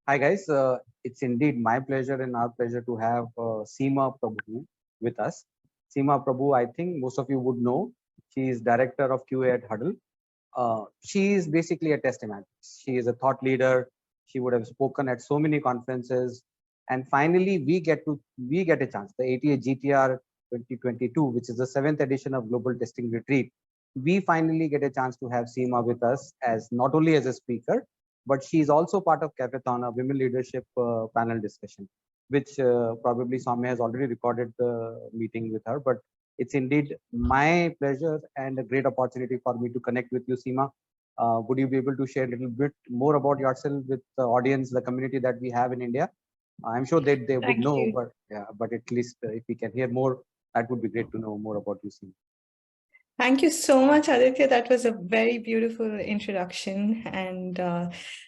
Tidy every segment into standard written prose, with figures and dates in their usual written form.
Hi guys, it's indeed my pleasure and our pleasure to have Seema Prabhu with us. Seema Prabhu, I think most of you would know. She is director of QA at Huddle. She is basically a test evangelist. She is a thought leader. She would have spoken at so many conferences, and finally we get a chance. The 88 GTR 2022, which is the 7th edition of Global Testing Retreat. We finally get a chance to have Seema with us as not only as a speaker, but she is also part of Cafethon, a women leadership panel discussion, which probably Soumya has already recorded the meeting with her. But it's indeed my pleasure and a great opportunity for me to connect with you, Seema. Would you be able to share a little bit more about yourself with the audience, the community that we have in India? I'm sure that they would Thank know, you. but yeah, but at least if we can hear more, that would be great to know more about you, Seema. Thank you so much, Aditya. That was a very beautiful introduction. And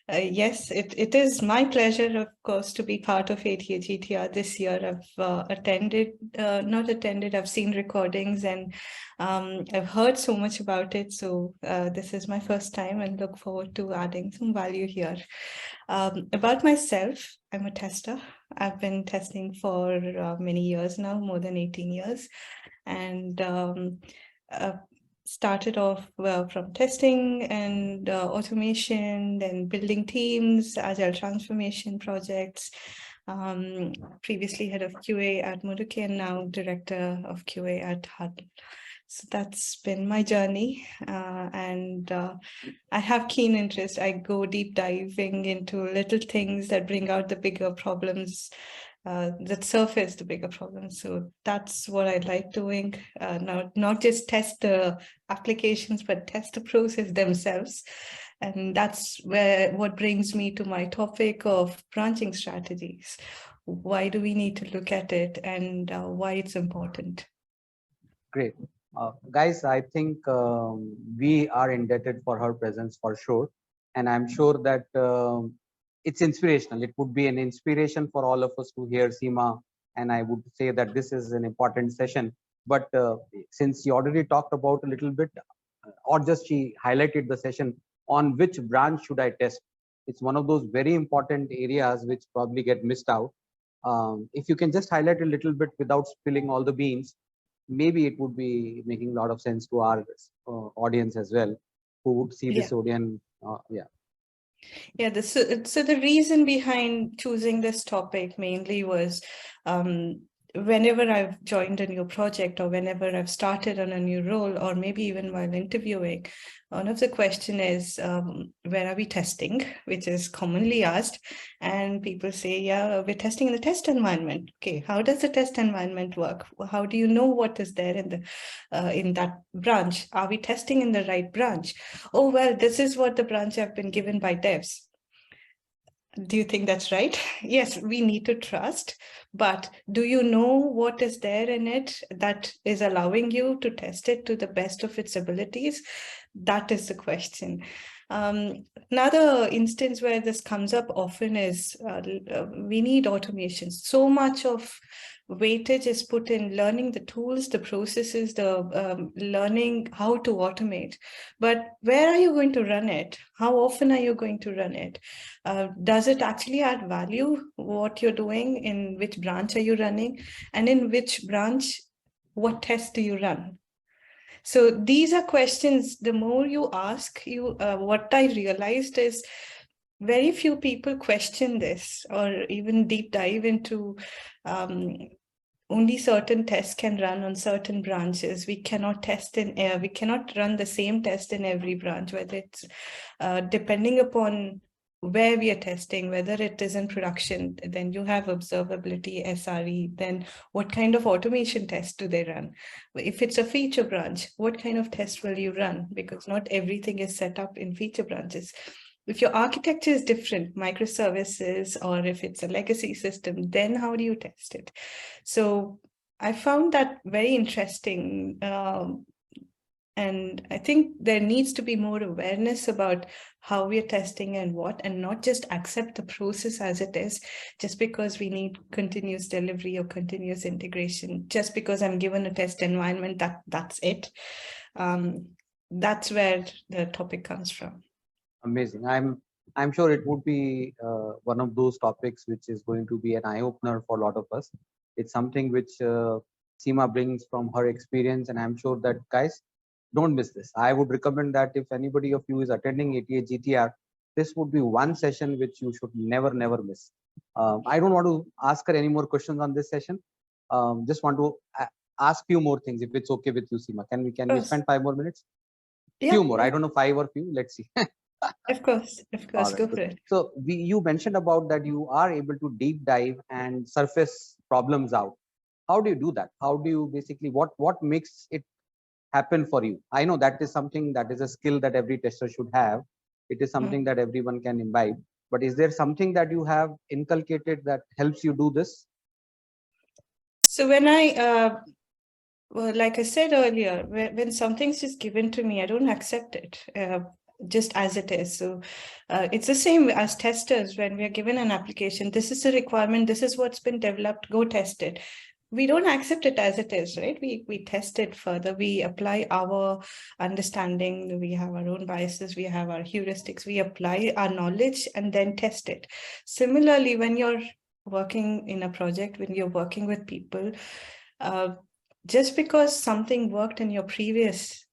yes, it is my pleasure, of course, to be part of ATGTR this year. I've not attended, I've seen recordings and I've heard so much about it. So this is my first time and look forward to adding some value here. About myself, I'm a tester. I've been testing for many years now, more than 18 years. And started off from testing and automation, then building teams, agile transformation projects. Previously head of QA at Muruki and now director of QA at Huddle. So that's been my journey, and I have keen interest. I go deep diving into little things that bring out the bigger problems, that surface the bigger problems. So that's what I like doing. Not just test the applications, but test the process themselves. And that's what brings me to my topic of branching strategies. Why do we need to look at it, and why it's important? Great. Guys, I think we are indebted for her presence for sure. And I'm sure that it's inspirational. It would be an inspiration for all of us to hear Seema. And I would say that this is an important session. But since she already talked about a little bit, or just she highlighted the session on which branch should I test, it's one of those very important areas which probably get missed out. If you can just highlight a little bit without spilling all the beans, maybe it would be making a lot of sense to our audience as well, who would see Yeah. this audience. Yeah. Yeah, so the reason behind choosing this topic mainly was whenever I've joined a new project or whenever I've started on a new role, or maybe even while interviewing, one of the question is, where are we testing, which is commonly asked. And people say, yeah, we're testing in the test environment. Okay, how does the test environment work? How do you know what is there in that branch? Are we testing in the right branch? Oh, well, this is what the branch I've been given by devs. Do you think that's right? Yes, we need to trust, but do you know what is there in it that is allowing you to test it to the best of its abilities? That is the question. Another instance where this comes up often is we need automation. So much of weightage is put in learning the tools, the processes, the learning how to automate. But where are you going to run it? How often are you going to run it? Does it actually add value, what you're doing? In which branch are you running? And in which branch, what test do you run? So these are questions, the more you ask, what I realized is very few people question this or even deep dive into only certain tests can run on certain branches. We cannot we cannot run the same test in every branch, whether it's depending upon where we are testing, whether it is in production, then you have observability, SRE, then what kind of automation test do they run? If it's a feature branch, what kind of test will you run? Because not everything is set up in feature branches. If your architecture is different, microservices, or if it's a legacy system, then how do you test it? So I found that very interesting. And I think there needs to be more awareness about how we are testing and what, and not just accept the process as it is, just because we need continuous delivery or continuous integration. Just because I'm given a test environment, that's it. That's where the topic comes from. Amazing. I'm I'm sure it would be one of those topics which is going to be an eye opener for a lot of us. It's something which Seema brings from her experience, and I'm sure that guys don't miss this. I would recommend that if anybody of you is attending ATA GTR, this would be one session which you should never miss. I don't want to ask her any more questions on this session. Just want to ask few more things if it's okay with you, Seema. Can we spend 5 more minutes? Few Yeah, more. I don't know, 5 or few. Let's see. of course, All right, go for good. it. So you mentioned about that you are able to deep dive and surface problems out. How do you do that? How do you basically what makes it happen for you? I know that is something that is a skill that every tester should have. It is Mm. something that everyone can imbibe. But is there something that you have inculcated that helps you do this? So when I well, like I said earlier, when something's just given to me, I don't accept it just as it is. So it's the same as testers. When we are given an application, this is a requirement, this is what's been developed, go test it. We don't accept it as it is, right? We test it further. We apply our understanding. We have our own biases. We have our heuristics. We apply our knowledge and then test it. Similarly, when you're working in a project, when you're working with people, uh, just because something worked in your previous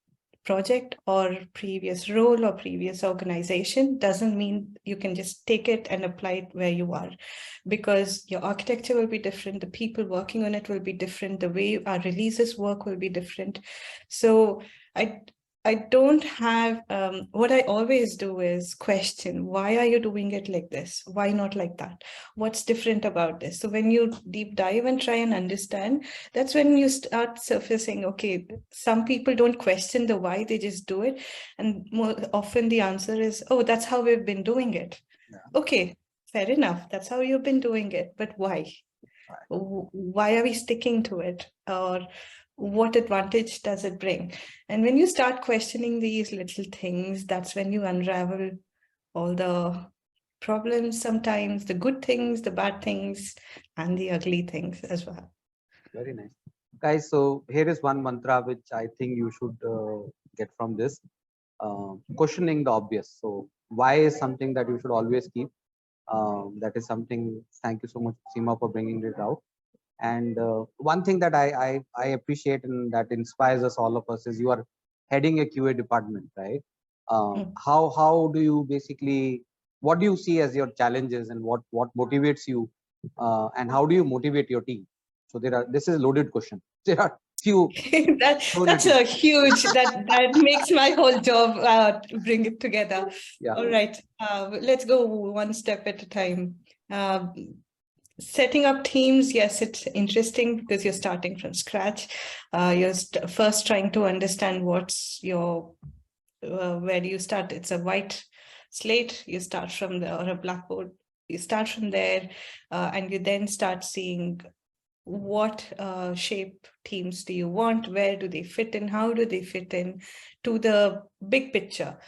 project or previous role or previous organization doesn't mean you can just take it and apply it where you are, because your architecture will be different, the people working on it will be different, the way our releases work will be different. So I I don't have what I always do is question, why are you doing it like this? Why not like that? What's different about this? So when you deep dive and try and understand, that's when you start surfacing, okay, some people don't question the why, they just do it. And more often the answer is, oh, that's how we've been doing it. Yeah. Okay, fair enough. That's how you've been doing it. But why? Why are we sticking to it? Or what advantage does it bring? And when you start questioning these little things, that's when you unravel all the problems, sometimes the good things, the bad things, and the ugly things as well. Very nice. Guys, so here is one mantra which I think you should get from this. Questioning the obvious. So why is something that you should always keep. That is something. Thank you so much, Seema, for bringing it out. And one thing that I appreciate and that inspires us, all of us, is you are heading a QA department, right? How do you basically, what do you see as your challenges, and what motivates you, and how do you motivate your team? So this is a loaded question. There are few. That's a huge, that makes my whole job bring it together. Yeah. All right, let's go one step at a time. Setting up teams, yes, it's interesting because you're starting from scratch. You're first trying to understand what's your, where do you start? It's a white slate, you start from there, or a blackboard. You start from there, and you then start seeing what shape teams do you want, where do they fit in, how do they fit in to the big picture,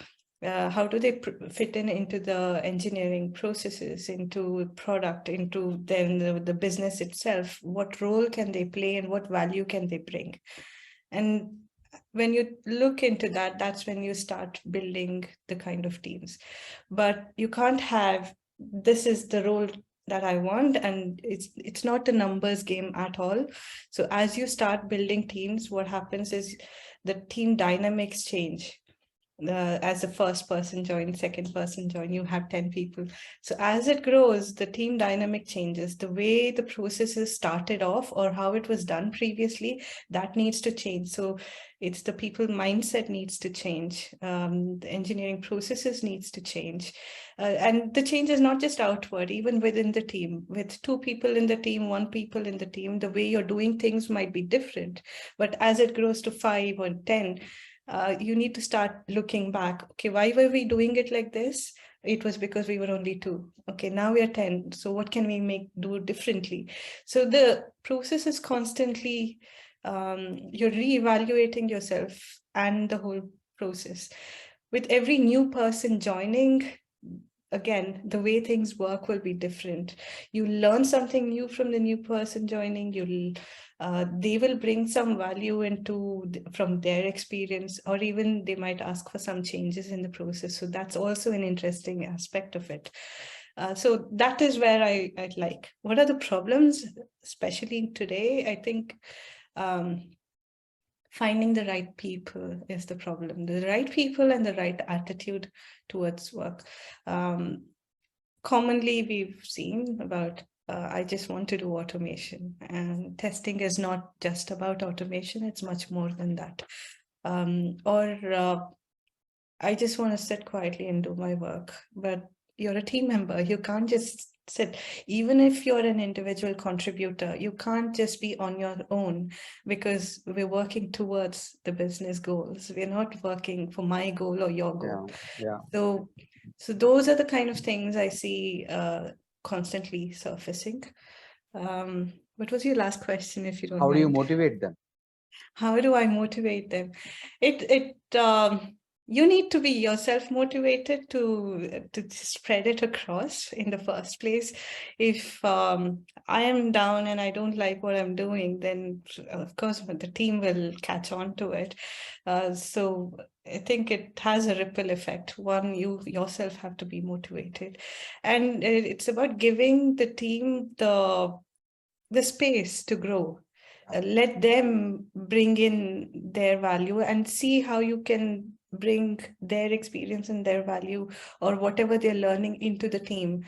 how do they fit in into the engineering processes, into product, into then the business itself, what role can they play and what value can they bring. And when you look into that, that's when you start building the kind of teams. But you can't have, this is the role that I want, and it's not a numbers game at all. So as you start building teams, what happens is the team dynamics change. As the first person joins, second person join, you have 10 people. So as it grows, the team dynamic changes. The way the processes started off or how it was done previously, that needs to change. So it's the people mindset needs to change. The engineering processes needs to change. And the change is not just outward, even within the team. With 2 people in the team, 1 people in the team, the way you're doing things might be different. But as it grows to 5 or 10, you need to start looking back. Okay, why were we doing it like this? It was because we were only 2. Okay, now we are 10. So what can we do differently? So the process is constantly, you're reevaluating yourself and the whole process. With every new person joining, again, the way things work will be different. You learn something new from the new person joining. They will bring some value from their experience, or even they might ask for some changes in the process. So that's also an interesting aspect of it. So that is where I like. What are the problems, especially today? I think finding the right people is the problem. The right people and the right attitude towards work. Commonly, we've seen about I just want to do automation, and testing is not just about automation. It's much more than that. Or I just want to sit quietly and do my work. But you're a team member. You can't just sit. Even if you're an individual contributor, you can't just be on your own, because we're working towards the business goals. We're not working for my goal or your goal. Yeah. So those are the kind of things I see constantly surfacing. What was your last question, if you don't How do you mind? motivate them? How do I motivate them? You need to be yourself motivated to spread it across in the first place. If I am down and I don't like what I'm doing, then of course the team will catch on to it. So I think it has a ripple effect. One, you yourself have to be motivated, and it's about giving the team the space to grow. Let them bring in their value and see how you can bring their experience and their value or whatever they're learning into the team.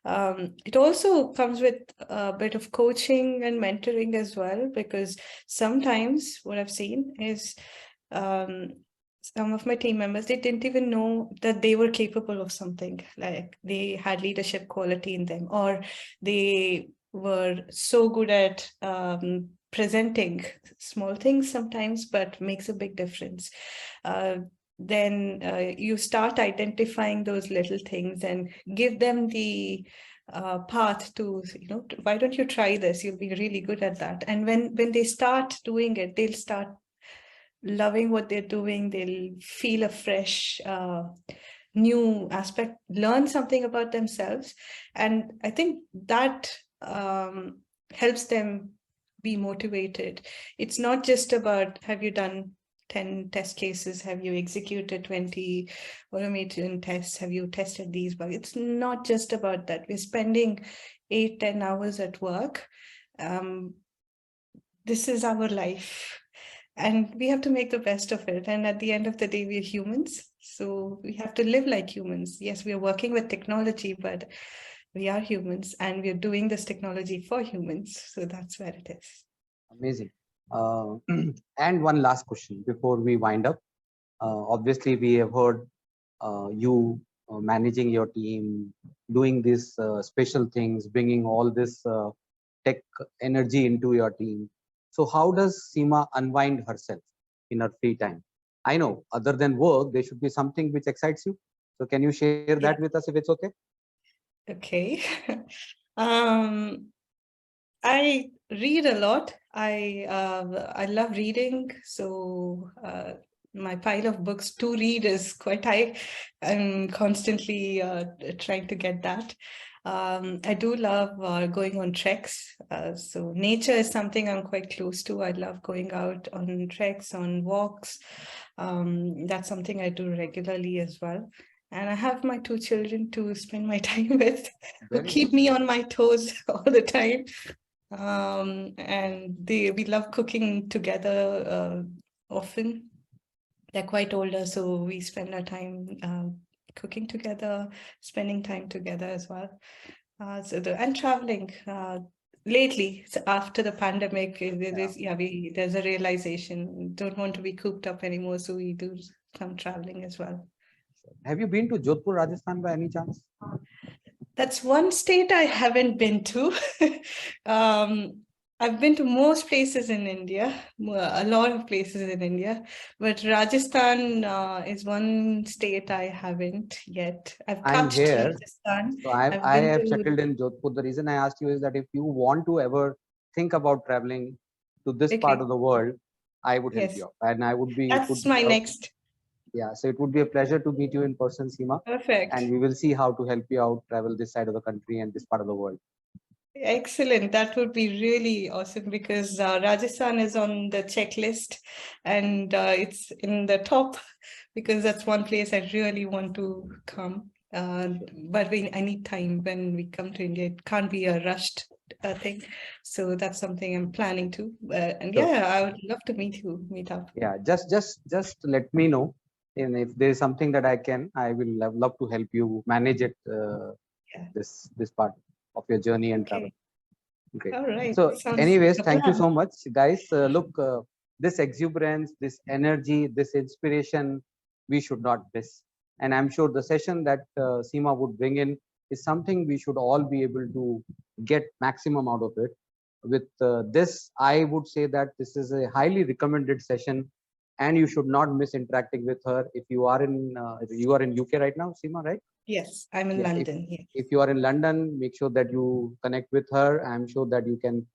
It also comes with a bit of coaching and mentoring as well, because sometimes what I've seen is some of my team members, they didn't even know that they were capable of something, like they had leadership quality in them, or they were so good at presenting small things sometimes, but makes a big difference. Then you start identifying those little things and give them the path to, why don't you try this? You'll be really good at that. And when they start doing it, they'll start loving what they're doing. They'll feel a fresh new aspect, learn something about themselves. And I think that helps them be motivated. It's not just about, have you done 10 test cases? Have you executed 20 automation tests? Have you tested these bugs? It's not just about that. We're spending 8-10 hours at work. This is our life, and we have to make the best of it. And at the end of the day, we're humans, so we have to live like humans. Yes, we are working with technology, but we are humans, and we're doing this technology for humans. So that's where it is. Amazing. And one last question before we wind up. Obviously, we have heard you managing your team, doing these special things, bringing all this tech energy into your team. So how does Seema unwind herself in her free time? I know other than work, there should be something which excites you. So can you share that with us if it's okay? Okay. I read a lot. I love reading. So my pile of books to read is quite high. I'm constantly trying to get that. I do love going on treks. So nature is something I'm quite close to. I love going out on treks, on walks. That's something I do regularly as well. And I have my 2 children to spend my time with, who keep me on my toes all the time. And we love cooking together often. They're quite older, so we spend our time cooking together, spending time together as well. And traveling. Lately, so after the pandemic, there's a realization, don't want to be cooped up anymore, so we do some traveling as well. Have you been to Jodhpur, Rajasthan by any chance? That's one state I haven't been to. I've been to most places in India, a lot of places in India, but Rajasthan is one state I haven't yet. I've I'm touched here. Rajasthan. So I I've been have to, settled in Jodhpur. The reason I asked you is that if you want to ever think about traveling to this part okay, of the world, I would help yes, you out, and I would be. that's my next. Yeah, so it would be a pleasure to meet you in person, Seema, Perfect. and we will see how to help you out travel this side of the country and this part of the world. Excellent. That would be really awesome because Rajasthan is on the checklist and it's in the top because that's one place I really want to come. But I need time when we come to India. It can't be a rushed thing. So that's something I'm planning to. And Sure. yeah, I would love to meet up. Yeah, just let me know, and if there is something that I will love to help you manage it. Yeah. This part of your journey and travel. Okay. Great. All right. So, Sounds anyways, like a thank you plan. so much, guys. Look, this exuberance, this energy, this inspiration, we should not miss. And I'm sure the session that Seema would bring in is something we should all be able to get maximum out of it. With this, I would say that this is a highly recommended session, and you should not miss interacting with her. If you are in UK right now, Seema, right? Yes, I'm in Yeah, London. Yeah. if you are in London, make sure that you connect with her. I'm sure that you can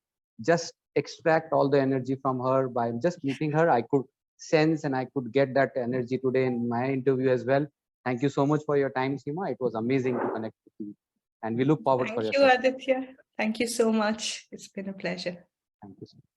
just extract all the energy from her by just meeting her. I could sense and I could get that energy today in my interview as well. Thank you so much for your time, Seema. It was amazing to connect with you, and we look forward for Thank your you, session. Aditya. Thank you so much. It's been a pleasure. Thank you so much.